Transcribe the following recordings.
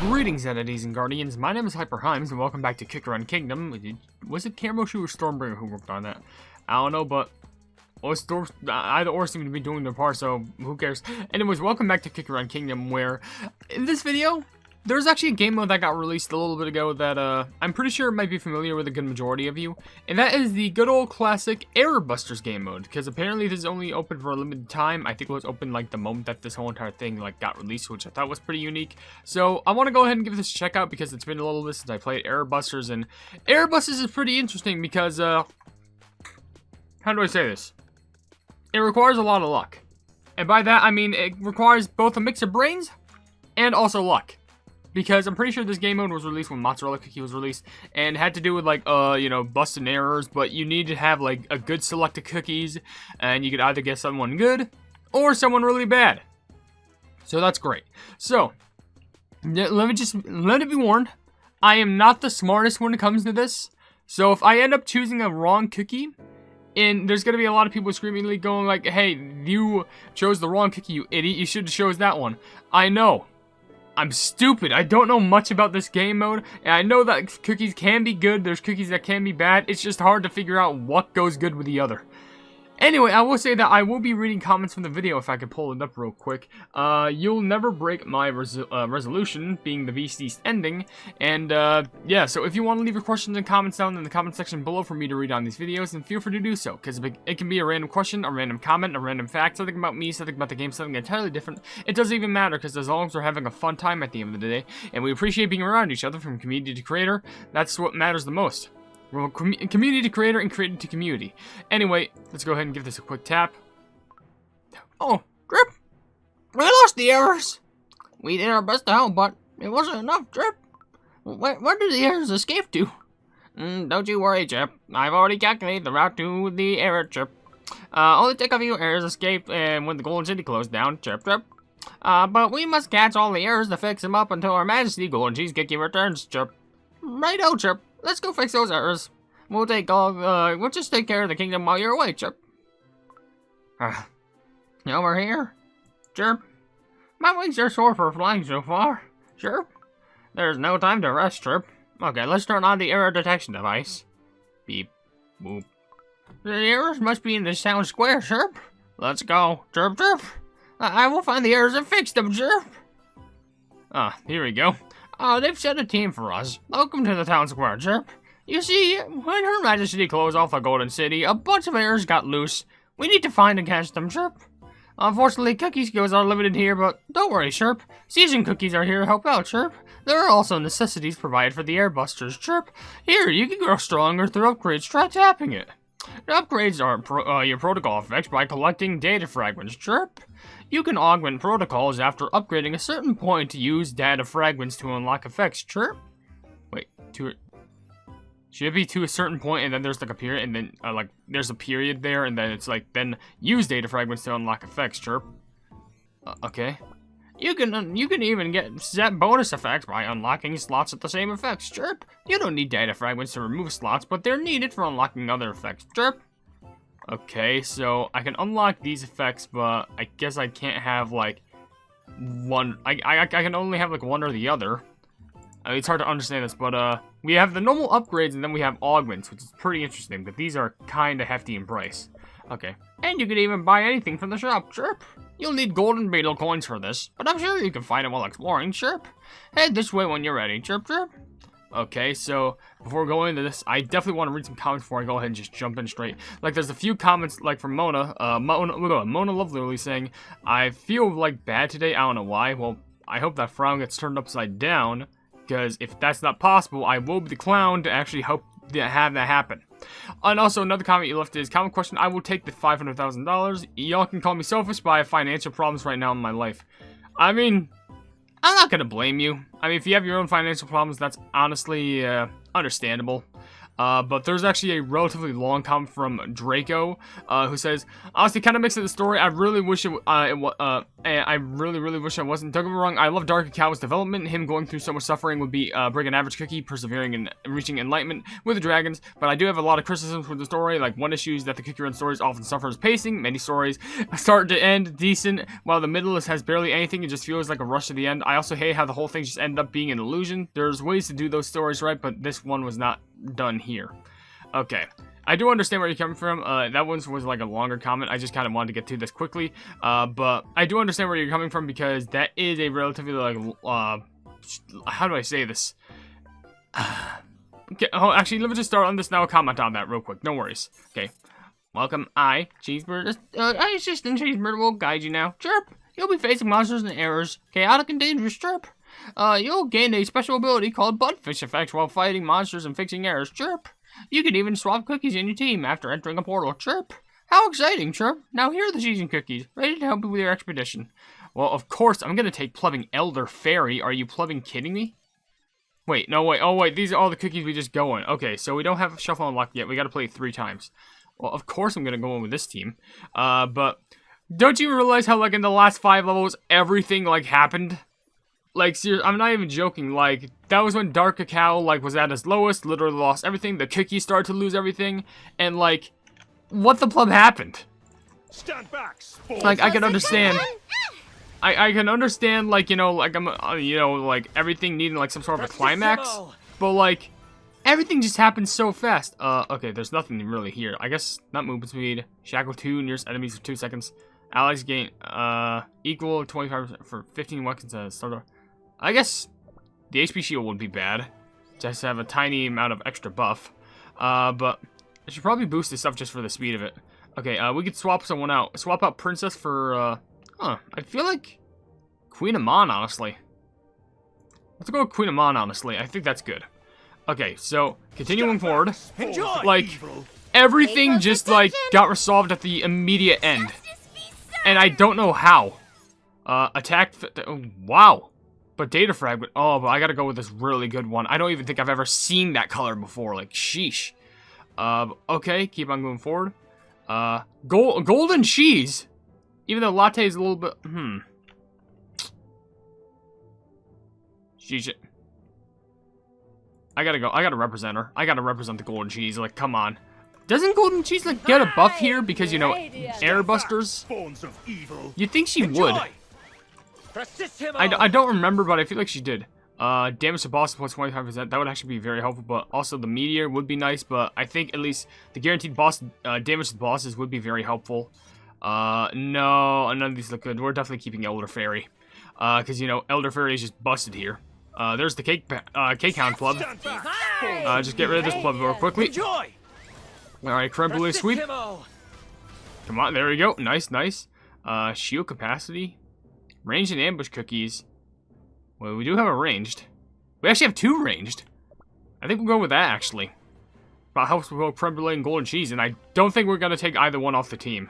Greetings, entities and guardians. My name is HyperHimes, and welcome back to Kicker on Kingdom. Was it Camoshu or Stormbringer who worked on that? I don't know, but either or seem to be doing their part, so who cares? Anyways, welcome back to Kicker on Kingdom, where in this video, there's actually a game mode that got released a little bit ago that I'm pretty sure might be familiar with a good majority of you, and that is the good old classic Error Busters game mode, because apparently this is only open for a limited time. I think it was open like the moment that this whole entire thing like got released, which I thought was pretty unique. So I want to go ahead and give this a check out because it's been a little bit since I played Error Busters, and Error Busters is pretty interesting because how do I say this? It requires a lot of luck, and by that I mean it requires both a mix of brains and also luck. Because I'm pretty sure this game mode was released when Mozzarella Cookie was released, and had to do with, like, busting errors, but you need to have, like, a good select of cookies, and you could either get someone good, or someone really bad. So that's great. So, let it be warned, I am not the smartest when it comes to this, so if I end up choosing a wrong cookie, and there's gonna be a lot of people screamingly going like, hey, you chose the wrong cookie, you idiot, you should have chose that one. I know. I'm stupid. I don't know much about this game mode, and I know that cookies can be good, there's cookies that can be bad, it's just hard to figure out what goes good with the other. Anyway, I will say that I will be reading comments from the video if I could pull it up real quick. You'll never break my resolution, being the Beastie's ending, and yeah, so if you want to leave your questions and comments down in the comment section below for me to read on these videos, then feel free to do so, because it can be a random question, a random comment, a random fact, something about me, something about the game, something entirely different. It doesn't even matter, because as long as we're having a fun time at the end of the day, and we appreciate being around each other from community to creator, that's what matters the most. Well, community to creator and creator to community. Anyway, let's go ahead and give this a quick tap. Oh, Drip! We lost the errors! We did our best to help, but it wasn't enough, Drip. Where did the errors escape to? Don't you worry, Drip. I've already calculated the route to the error, Drip. Only take a few errors escaped when the Golden City closed down, Drip. But we must catch all the errors to fix them up until Our Majesty Golden Cheesecake returns, Drip. Righto, Drip. Let's go fix those errors. We'll just take care of the kingdom while you're away, Chirp. Over here? Chirp. My wings are sore for flying so far. Chirp. There's no time to rest, Chirp. Okay, let's turn on the error detection device. Beep. Boop. The errors must be in this town square, Chirp. Let's go. Chirp, Chirp. I will find the errors and fix them, Chirp. Here we go. They've set a team for us. Welcome to the town square, Chirp. You see, when Her Majesty closed off the Golden City, a bunch of errors got loose. We need to find and catch them, Chirp. Unfortunately, cookie skills are limited here, but don't worry, Chirp. Seasoned cookies are here to help out, Chirp. There are also necessities provided for the air busters, Chirp. Here, you can grow stronger through upgrades. Try tapping it. The upgrades are your protocol effects by collecting data fragments, Chirp. You can augment protocols after upgrading a certain point to use data fragments to unlock effects, Chirp. Wait, should it be to a certain point and then there's like a period and then like there's a period there and then it's like then use data fragments to unlock effects, Chirp. Okay. You can even get set bonus effects by unlocking slots at the same effects, Chirp. You don't need data fragments to remove slots, but they're needed for unlocking other effects, Chirp. Okay, so I can unlock these effects, but I guess I can't have like one. I can only have like one or the other. It's hard to understand this, but we have the normal upgrades and then we have augments, which is pretty interesting, but these are kind of hefty in price. Okay, and you can even buy anything from the shop, Chirp. You'll need golden beetle coins for this, but I'm sure you can find it while exploring, Chirp. Head this way when you're ready, Chirp, Chirp. Okay, so before going into this, I definitely want to read some comments before I go ahead and just jump in straight. Like, there's a few comments, like from Mona Lovely saying, I feel like bad today, I don't know why. Well, I hope that frown gets turned upside down, because if that's not possible, I will be the clown to actually hope to have that happen. And also, another comment you left is, comment question, I will take the $500,000. Y'all can call me selfish, but I have financial problems right now in my life. I mean, I'm not gonna blame you. I mean, if you have your own financial problems, that's honestly understandable. But there's actually a relatively long comment from Draco, who says, honestly, kind of mixed with the story. I really wish I really wish I wasn't. Don't get me wrong, I love Dark Cacao development. Him going through so much suffering would be bring an average cookie, persevering and reaching enlightenment with the dragons. But I do have a lot of criticisms with the story. Like, one issue is that the Cookie Run stories often suffers pacing. Many stories start to end decent, while the middle has barely anything. It just feels like a rush to the end. I also hate how the whole thing just ended up being an illusion. There's ways to do those stories right, but this one was not done here. Okay, I do understand where you're coming from. That one was like a longer comment. I just kind of wanted to get to this quickly. But I do understand where you're coming from, because that is a relatively, like, how do I say this? Okay, oh, actually, let me just start on this now. Comment on that real quick. No worries. Okay. Welcome, Cheeseburger. Assistant Cheeseburger will guide you now. Chirp. You'll be facing monsters and errors. Chaotic and dangerous. Chirp. You'll gain a special ability called Buttfish Effect while fighting monsters and fixing errors. Chirp. You can even swap cookies in your team after entering a portal. Chirp. How exciting, Chirp. Now here are the season cookies, ready to help you with your expedition. Well, of course, I'm going to take Plubbing Elder Fairy. Are you plubbing kidding me? Wait, no, wait. Oh, wait, these are all the cookies we just go in. Okay, so we don't have Shuffle unlocked yet. We got to play 3 times. Well, of course I'm going to go in with this team. But don't you realize how, like, in the last 5 levels, everything, like, happened? Like, seriously, I'm not even joking. Like, that was when Dark Cacao, like, was at its lowest, literally lost everything. The cookies started to lose everything. And, like, what the plum happened? Stand back, like, I can understand. I can understand, like, you know, like, like, everything needing, like, some sort of a climax. But, like, everything just happened so fast. Okay, there's nothing really here. I guess, not movement speed. Shackle 2, nearest enemies for 2 seconds. Allies gain, equal 25% for 15 weapons at starter. I guess the HP shield would be bad. Just to have a tiny amount of extra buff. But I should probably boost this up just for the speed of it. Okay, we could swap someone out. Swap out Princess for, I feel like Queen Amon, honestly. Let's go with Queen Amon, honestly. I think that's good. Okay, so, continuing forward. Like, everything just, like, got resolved at the immediate end. And I don't know how. Attack, oh, wow. But data fragment, oh, but I gotta go with this really good one. I don't even think I've ever seen that color before, like, sheesh. Okay, keep on moving forward. Golden cheese. Even though latte is a little bit, Sheesh. I gotta represent her. I gotta represent the golden cheese, like, come on. Doesn't golden cheese, like, get a buff here because, you know, air busters? You'd think she would. I don't remember, but I feel like she did. Damage to bosses plus 25%. That would actually be very helpful, but also the meteor would be nice, but I think at least the guaranteed boss damage to bosses would be very helpful. No, none of these look good. We're definitely keeping Elder Fairy. Because, you know, Elder Fairy is just busted here. There's the Cake Hound Club. Just get rid of this club real quickly. Alright, Creme Brulee Sweep. Come on, there we go. Nice, nice. Shield capacity. Ranged and ambush cookies. Well, we do have a ranged. We actually have 2 ranged. I think we'll go with that, actually. About helps with both creme brulee and golden cheese, and I don't think we're going to take either one off the team.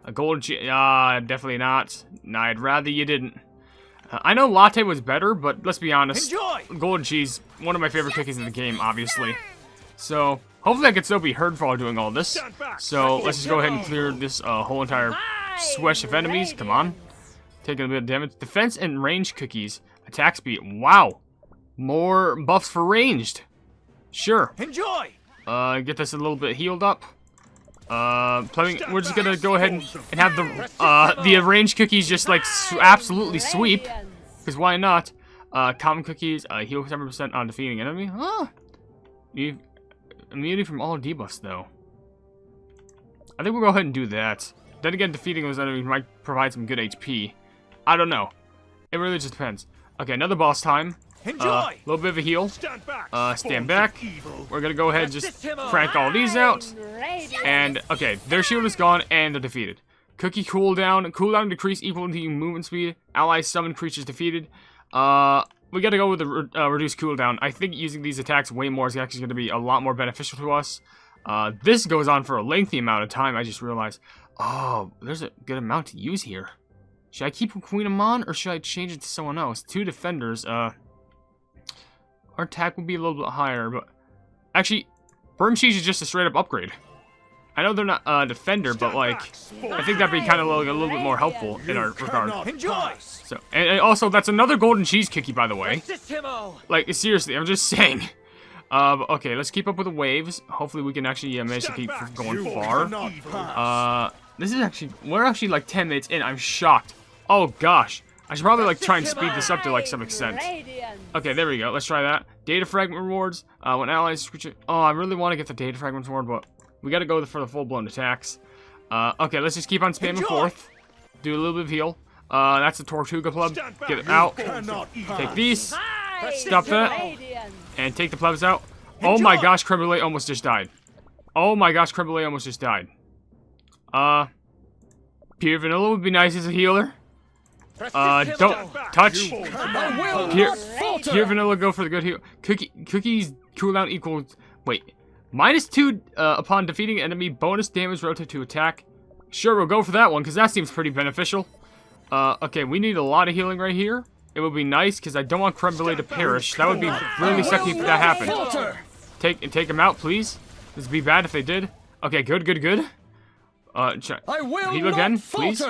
A golden cheese, definitely not. Nah, I'd rather you didn't. I know latte was better, but let's be honest. Golden cheese, one of my favorite cookies in the game, obviously. So, hopefully I can still be heard while doing all this. So, let's just go ahead and clear this whole entire swish of enemies. Come on. Taking a bit of damage. Defense and range cookies. Attack speed. Wow. More buffs for ranged. Sure. Enjoy. Get this a little bit healed up. We're just gonna go ahead and have the ranged cookies just like absolutely sweep. Because why not? Common cookies. Heal 7% on defeating enemy. Immunity from all debuffs though. I think we'll go ahead and do that. Then again, defeating those enemies might provide some good HP. I don't know. It really just depends. Okay, another boss time. A little bit of a heal. Stand back. We're gonna go ahead and just crank all these out. And, okay, their shield is gone and they're defeated. Cookie cooldown. Cooldown decrease equal to movement speed. Allies summon creatures defeated. We gotta go with the reduced cooldown. I think using these attacks way more is actually gonna be a lot more beneficial to us. This goes on for a lengthy amount of time, I just realized. Oh, there's a good amount to use here. Should I keep Queen Amon or should I change it to someone else? 2 defenders, our attack will be a little bit higher, but actually, Burn Cheese is just a straight up upgrade. I know they're not a defender, but like, I think that'd be kind of like a little bit more helpful in our regard. Enjoy. So, and also that's another golden cheese cookie, by the way. Like seriously, I'm just saying. Okay, let's keep up with the waves. Hopefully we can actually manage to keep going far. This is actually, we're actually like 10 minutes in. I'm shocked. Oh gosh, I should probably like try and speed this up to like some extent. Okay, there we go. Let's try that. Data fragment rewards. When allies, oh, I really want to get the data fragments reward, but we got to go for the full-blown attacks. Okay, let's just keep on spamming forth. Do a little bit of heal. That's the Tortuga Pleb. Get it out. Take these. Stop that. And take the plebs out. Oh my gosh, Creme Brulee almost just died. Oh my gosh, Creme Brulee almost just died. Pure Vanilla would be nice as a healer. Don't touch. Pure Vanilla, go for the good heal. Cookies cooldown equals, wait. -2 upon defeating enemy, bonus damage rotate to attack. Sure, we'll go for that one, because that seems pretty beneficial. Okay, we need a lot of healing right here. It would be nice, because I don't want Creme Brulee to perish. That would be really sucky if that happened. Take him out, please. This would be bad if they did. Okay, good. Heal again, please.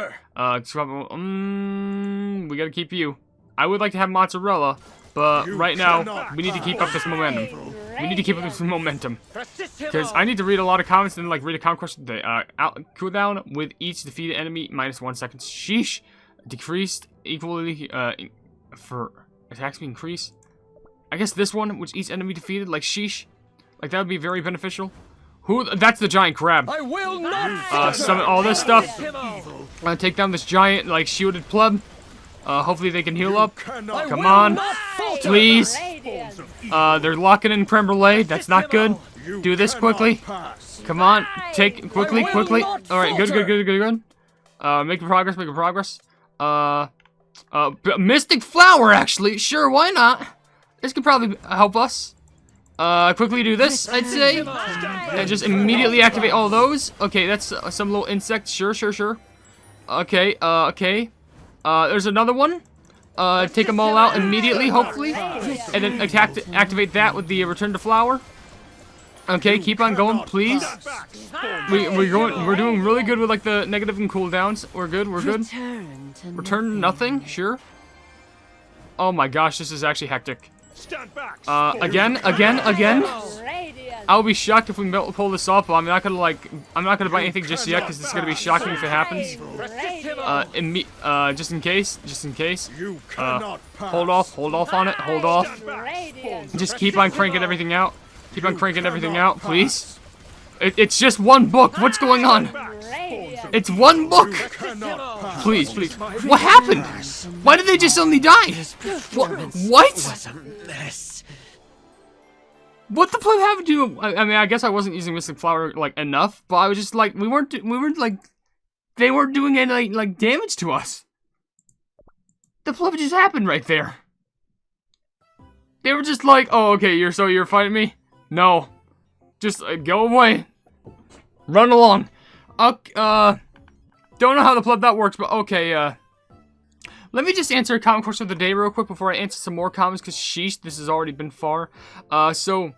We gotta keep you. I would like to have mozzarella, but right now, we need to keep up this momentum. Because I need to read a lot of comments and like read a comment question. The cooldown with each defeated enemy -1 second. Sheesh. Decreased equally for attacks being increased. I guess this one, which each enemy defeated, like sheesh. Like that would be very beneficial. That's the giant crab. I will not summon all this stuff. Take down this giant, like, shielded pleb. Hopefully they can heal up. Come on. Please. They're locking in Creme Brulee. That's not good. Do this quickly. Come on. Take, quickly. Alright, good. Making progress. Mystic Flower, actually. Sure, why not? This could probably help us. Quickly do this, I'd say. And just immediately activate all those. Okay, that's some little insect. Sure. Okay. There's another one. Take them all out immediately, hopefully. And then activate that with the return to flower. Okay, keep on going, please. We're doing really good with like the negative and cooldowns. We're good. Return nothing, sure. Oh my gosh, this is actually hectic. Again. I will be shocked if we pull this off, but I'm not gonna buy anything just yet because it's gonna be shocking if it happens. Just in case. Hold off on it. Hold off. Just keep on cranking everything out. Please. It's just one book. What's going on? It's one book. Please. What happened? Why did they just suddenly die? What? What the pleb happened to? I mean, I guess I wasn't using Mystic Flower like enough, but I was just like, we weren't like, they weren't doing any like damage to us. The pleb just happened right there. They were just like, oh, okay, you're fighting me? No, just go away. Run along. Don't know how the pleb that works, but okay, let me just answer a comment question of the day real quick before I answer some more comments, because sheesh, this has already been far. So,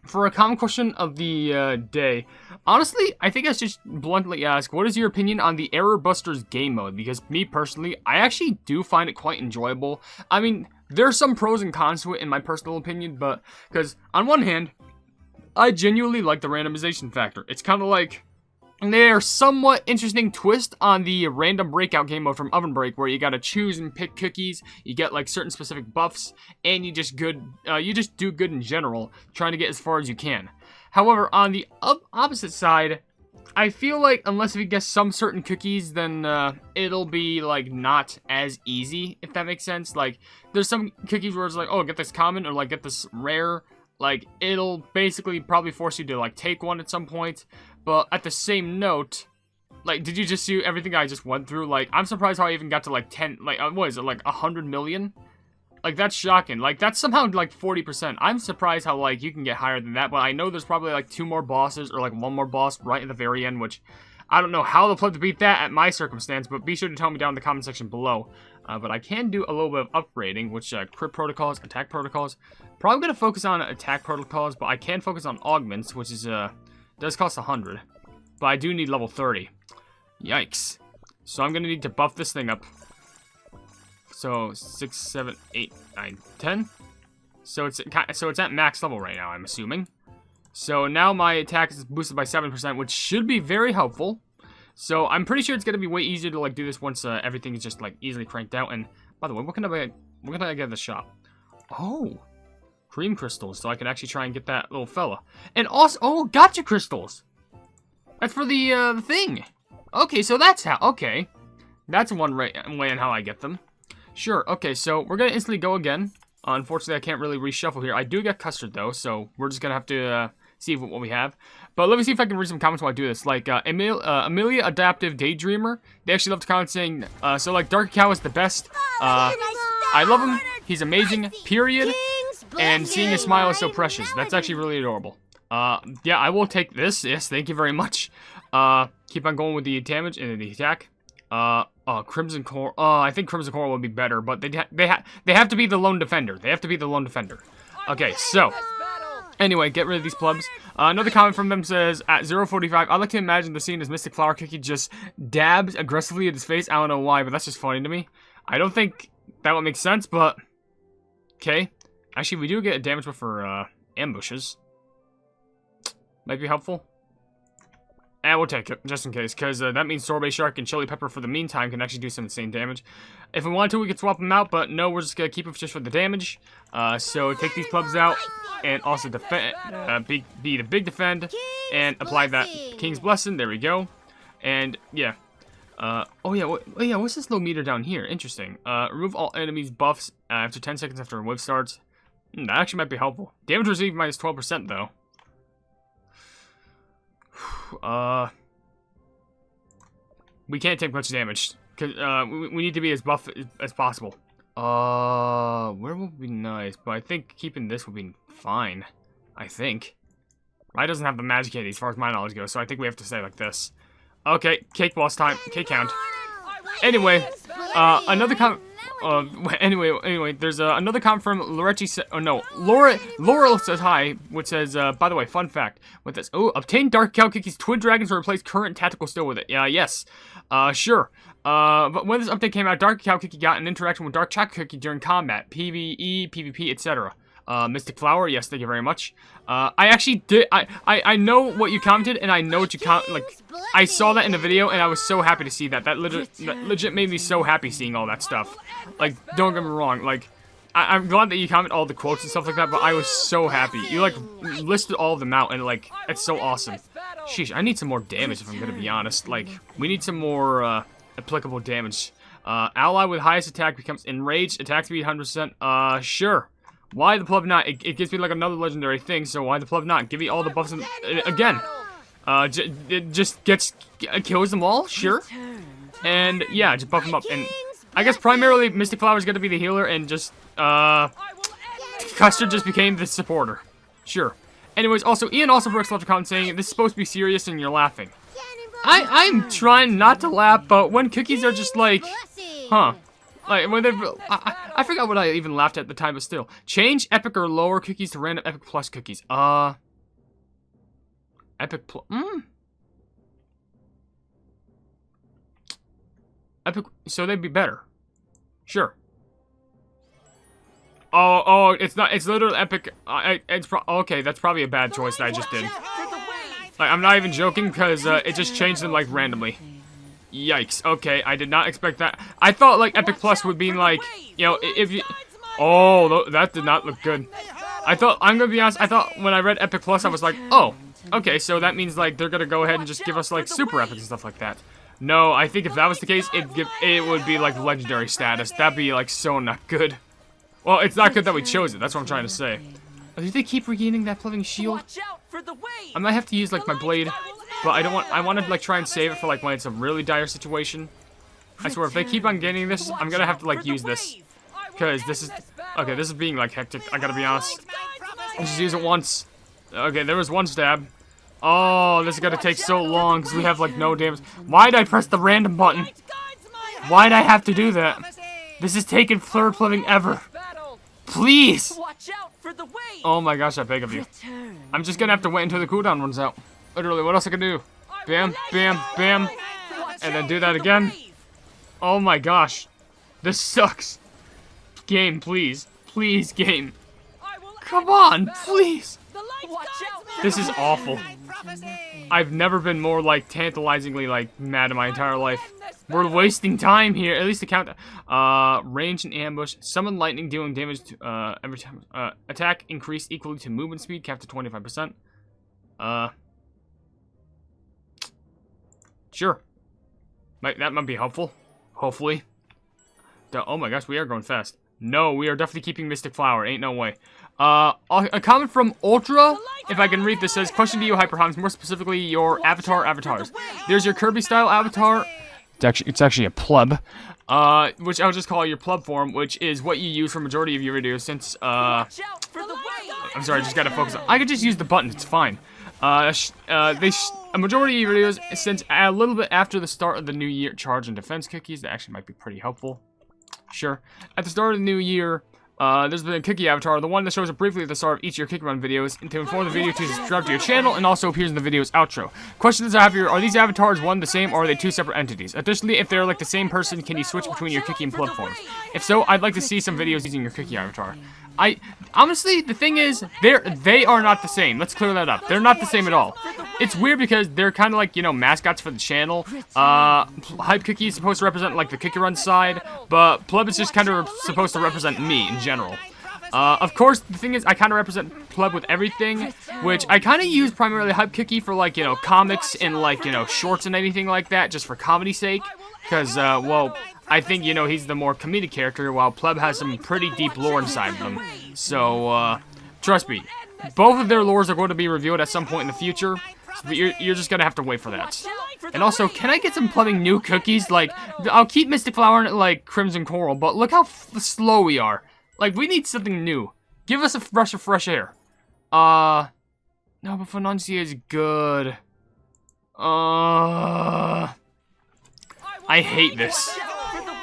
for a comment question of the day, honestly, I think I should just bluntly ask, what is your opinion on the Error Busters game mode? Because me personally, I actually do find it quite enjoyable. I mean, there's some pros and cons to it in my personal opinion, but, because on one hand, I genuinely like the randomization factor. It's kind of like, there's somewhat interesting twist on the random breakout game mode from OvenBreak, where you gotta choose and pick cookies, you get like certain specific buffs, and you just do good in general, trying to get as far as you can. However, on the opposite side, I feel like unless you get some certain cookies, then it'll be like not as easy, if that makes sense. Like, there's some cookies where it's like, oh, get this common, or like get this rare. Like, it'll basically probably force you to like take one at some point. But at the same note, like, did you just see everything I just went through? Like, I'm surprised how I even got to, like, 10, like, what is it, like, 100 million? Like, that's shocking. Like, that's somehow, like, 40%. I'm surprised how, like, you can get higher than that, but I know there's probably, like, 2 more bosses, or, like, 1 more boss right at the very end, which I don't know how the pleb to beat that at my circumstance, but be sure to tell me down in the comment section below. But I can do a little bit of upgrading, which crit protocols, attack protocols. Probably going to focus on attack protocols, but I can focus on augments, which is does cost 100. But I do need level 30. Yikes. So I'm going to need to buff this thing up. So 6, 7, 8, 9, 10. So it's at max level right now, I'm assuming. So now my attack is boosted by 7%, which should be very helpful. So I'm pretty sure it's gonna be way easier to like do this once everything is just like easily cranked out. And by the way, what can I get at the shop? Oh, cream crystals, so I can actually try and get that little fella. And also, oh, gotcha crystals. That's for the thing. Okay, so that's how. Okay, that's one way in how I get them. Sure. Okay, so we're gonna instantly go again. Unfortunately, I can't really reshuffle here. I do get custard though, so we're just gonna have to see what we have. But let me see if I can read some comments while I do this. Like Amelia Adaptive Daydreamer, they actually left a comment saying, so like Dark Cow is the best. I love him. He's amazing. Period. And seeing his smile is so precious. That's actually really adorable. Yeah, I will take this. Yes, thank you very much. Keep on going with the damage and the attack. Crimson Core. I think Crimson Core would be better, but they have to be the lone defender. They have to be the lone defender. Okay, so anyway, get rid of these plebs. Another comment from them says, at 0:45, I like to imagine the scene as Mystic Flower Cookie just dabs aggressively at his face. I don't know why, but that's just funny to me. I don't think that would make sense, but okay. Actually, we do get a damage buff for ambushes. Might be helpful. And we'll take it, just in case, because that means Sorbet Shark and Chili Pepper for the meantime can actually do some insane damage. If we wanted to, we could swap them out, but no, we're just going to keep it just for the damage. So take these plebs out, and also defend, be the big defend, and apply that King's Blessing. There we go. And, yeah. Oh yeah, what's this low meter down here? Interesting. Remove all enemies' buffs after 10 seconds after a wave starts. That actually might be helpful. Damage received minus 12%, though. We can't take much damage, cause we need to be as buff as possible. Where would be nice? But I think keeping this would be fine. I think. Rye doesn't have the magic candy as far as my knowledge goes, so I think we have to stay like this. Okay, cake boss time. Cake count. Anyway, another anyway, there's another comment from Loretti. Oh no, Laurel says hi, which says, by the way, fun fact with this. Oh, obtain Dark Cow Cookie's Twin Dragons to replace current tactical skill with it. Yeah, yes. Sure. But when this update came out, Dark Cow Cookie got an interaction with Dark Chocolate Cookie during combat, PvE, PvP, etc. Mystic Flower, yes, thank you very much. I actually did, I know what you commented, and I know what you like, I saw that in the video, and I was so happy to see that. That legit made me so happy seeing all that stuff. Like, don't get me wrong, like, I'm glad that you comment all the quotes and stuff like that, but I was so happy. You, like, listed all of them out, and, like, it's so awesome. Sheesh, I need some more damage, if I'm gonna be honest. Like, we need some more, applicable damage. Ally with highest attack becomes enraged, attack speed 100%, sure. Why the pleb not? It gives me like another legendary thing, so why the pleb not? Give me all the buffs again. It just kills them all, sure. And yeah, just buff them up. And I guess primarily Mystic Flower is gonna be the healer, and just Custard just became the supporter. Sure. Anyways, also Ian also left a comment saying this is supposed to be serious and you're laughing. I'm trying not to laugh, but when cookies are just like, huh. Like, when they've, I forgot what I even laughed at the time, but still. Change epic or lower cookies to random epic plus cookies. Epic plus, Epic, so they'd be better. Sure. Oh, it's not, it's literally epic, okay, that's probably a bad choice that I just did. Like, I'm not even joking, because, it just changed them, like, randomly. Yikes. Okay, I did not expect that. I thought, like, Epic Plus would be, like, you know, if you... Oh, that did not look good. I'm gonna be honest, I thought when I read Epic Plus, I was like, oh, okay, so that means, like, they're gonna go ahead and just give us, like, Super Epic and stuff like that. No, I think if that was the case, it would be, like, legendary status. That'd be, like, so not good. Well, it's not good that we chose it, that's what I'm trying to say. Do they keep regaining that plebing shield? I might have to use, like, my blade. But I don't want, I want to, like, try and save it for, like, when it's a really dire situation. I swear, if they keep on getting this, I'm gonna have to, like, use this. Because this is, okay, this is being, like, hectic, I gotta be honest. I'll just use it once. Okay, there was one stab. Oh, this is gonna take so long because we have like no damage. Why'd I press the random button? Why'd I have to do that? This is taking third living ever. Please! Oh my gosh, I beg of you. I'm just gonna have to wait until the cooldown runs out. Literally, what else I can do? Bam, bam, bam. And then do that again. Oh my gosh. This sucks. Game, please. Please, game. Come on, please. This is awful. I've never been more, like, tantalizingly, like, mad in my entire life. We're wasting time here. At least the count. Range and ambush. Summon lightning, dealing damage to, every time. Attack increased equally to movement speed, capped to 25%. Sure. That might be helpful. Hopefully. Oh my gosh, we are going fast. No, we are definitely keeping Mystic Flower. Ain't no way. A comment from Ultra, if I can read this, says, question to you, HyperHimes, more specifically your avatars. There's your Kirby-style avatar. It's actually a pleb. Which I'll just call your pleb form, which is what you use for majority of your videos since, I'm sorry, I just gotta focus on. I could just use the button, it's fine. A majority of your videos since a little bit after the start of the new year, charge and defense cookies. That actually might be pretty helpful. Sure. At the start of the new year, there's been a cookie avatar, the one that shows up briefly at the start of each of your Cookie Run videos, and to inform the video to subscribe to your channel, and also appears in the video's outro. Questions I have here, are these avatars one the same, or are they two separate entities? Additionally, if they're like the same person, can you switch between your Cookie and Pleb forms? If so, I'd like to see some videos using your Cookie avatar. Honestly, the thing is, they are not the same. Let's clear that up. They're not the same at all. It's weird because they're kind of like, you know, mascots for the channel. Hype Cookie is supposed to represent, like, the Cookie Run side, but Pleb is just kind of supposed to represent me in general. Of course, the thing is, I kind of represent Pleb with everything, which I kind of use primarily Hype Cookie for, like, you know, comics and, like, you know, shorts and anything like that, just for comedy's sake. Because, well, I think, you know, he's the more comedic character, while Pleb has some pretty deep lore inside them. So, trust me, both of their lores are going to be revealed at some point in the future, but you're just gonna have to wait for that. And also, can I get some plumbing new cookies? Like, I'll keep Mystic Flower and, like, Crimson Coral, but look how slow we are. Like, we need something new. Give us a rush of fresh air. No, but Financier is good. I hate this.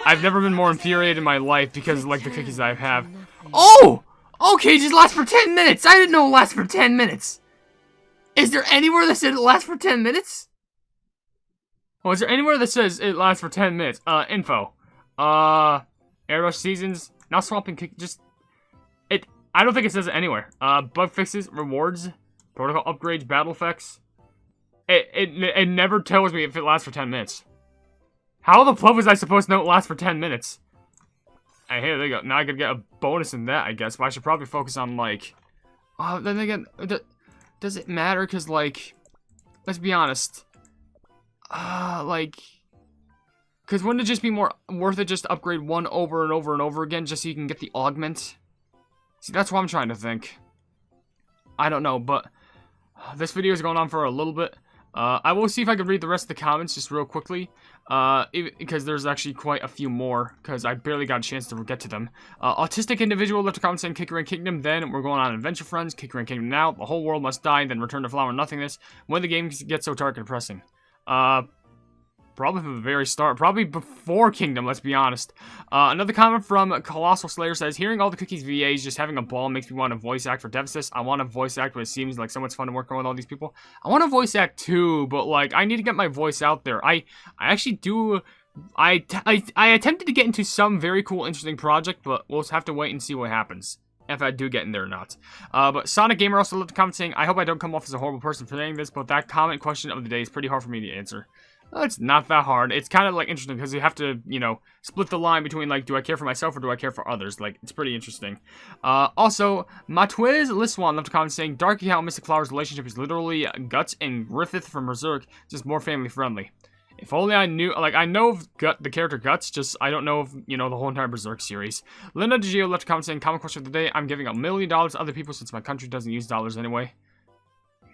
I've never been more infuriated in my life because, like, the cookies I have. Oh! Okay, just lasts for 10 minutes. I didn't know it lasts for 10 minutes. Is there anywhere that said it lasts for 10 minutes? Oh, is there anywhere that says it lasts for 10 minutes? Info. Airbrush seasons. Now swapping just... I don't think it says it anywhere. Bug fixes, rewards, protocol upgrades, battle effects. It never tells me if it lasts for 10 minutes. How the fuck was I supposed to know it lasts for 10 minutes? Hey, here they go. Now I could get a bonus in that, I guess. But I should probably focus on, like... Oh, then again, does it matter? Because, like... Let's be honest. Like... Because wouldn't it just be more worth it just to upgrade one over and over and over again just so you can get the augment? See, that's what I'm trying to think. I don't know, but... This video is going on for a little bit. I will see if I can read the rest of the comments just real quickly. Because there's actually quite a few more, because I barely got a chance to get to them. Autistic individual left a comment saying Kicker and Kingdom, then we're going on Adventure Friends, Kicker and Kingdom now, the whole world must die, then return to Flower Nothingness, when the game gets so dark and depressing. Probably from the very start. Probably before Kingdom, let's be honest. Another comment from Colossal Slayer says, hearing all the Cookies VAs just having a ball makes me want to voice act for Devsisters. I want to voice act, but it seems like so much fun to work on with all these people. I want to voice act too, but like, I need to get my voice out there. I actually do... I attempted to get into some very cool, interesting project, but we'll have to wait and see what happens. If I do get in there or not. But Sonic Gamer also left a comment saying, I hope I don't come off as a horrible person for saying this, but that comment question of the day is pretty hard for me to answer. It's not that hard. It's kind of, like, interesting, because you have to, you know, split the line between, like, do I care for myself or do I care for others? Like, it's pretty interesting. Also, Matwiz Liswan left a comment saying, Dark Account Mystic Flower's relationship is literally Guts and Griffith from Berserk, just more family-friendly. If only I knew, like, I know of the character Guts, just, I don't know of, you know, the whole entire Berserk series. Linda DiGio left a comment saying, comment question of the day, I'm giving $1 million to other people since my country doesn't use dollars anyway.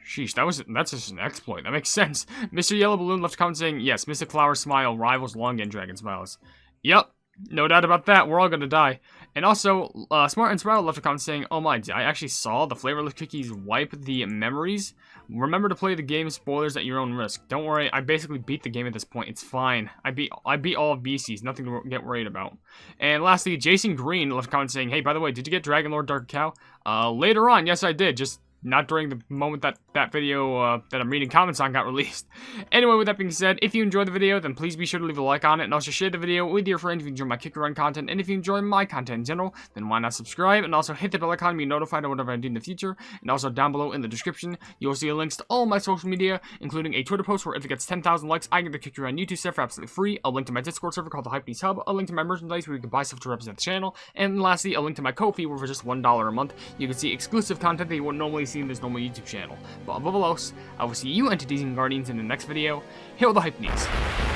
Sheesh, that's just an exploit. That makes sense. Mr. Yellow Balloon left a comment saying, yes, Mystic Flower smile rivals Long Game Dragon smiles. Yep, No doubt about that, we're all gonna die. And also, Smart and Sprout left a comment saying, oh my, I actually saw the flavorless cookies wipe the memories. Remember to play the game spoilers at your own risk. Don't worry, I basically beat the game at this point. It's fine. I beat all of BC's, nothing to get worried about. And lastly, Jason Green left a comment saying, hey, by the way, did you get Dragon Lord Dark Cow? Later on, yes I did, just not during the moment that video that I'm reading comments on got released. Anyway, with that being said, if you enjoyed the video, then please be sure to leave a like on it, and also share the video with your friends if you enjoy my Kick Run content, and if you enjoy my content in general, then why not subscribe, and also hit the bell icon to be notified of whatever I do in the future, and also down below in the description, you'll see links to all my social media, including a Twitter post where if it gets 10,000 likes, I get the Kick Run YouTube stuff for absolutely free, a link to my Discord server called the Hypenese Hub, a link to my merchandise where you can buy stuff to represent the channel, and lastly, a link to my Ko-fi where for just $1 a month, you can see exclusive content that you wouldn't normally see in this normal YouTube channel. But above all else, I will see you entities and guardians in the next video. Hail the Hypenese.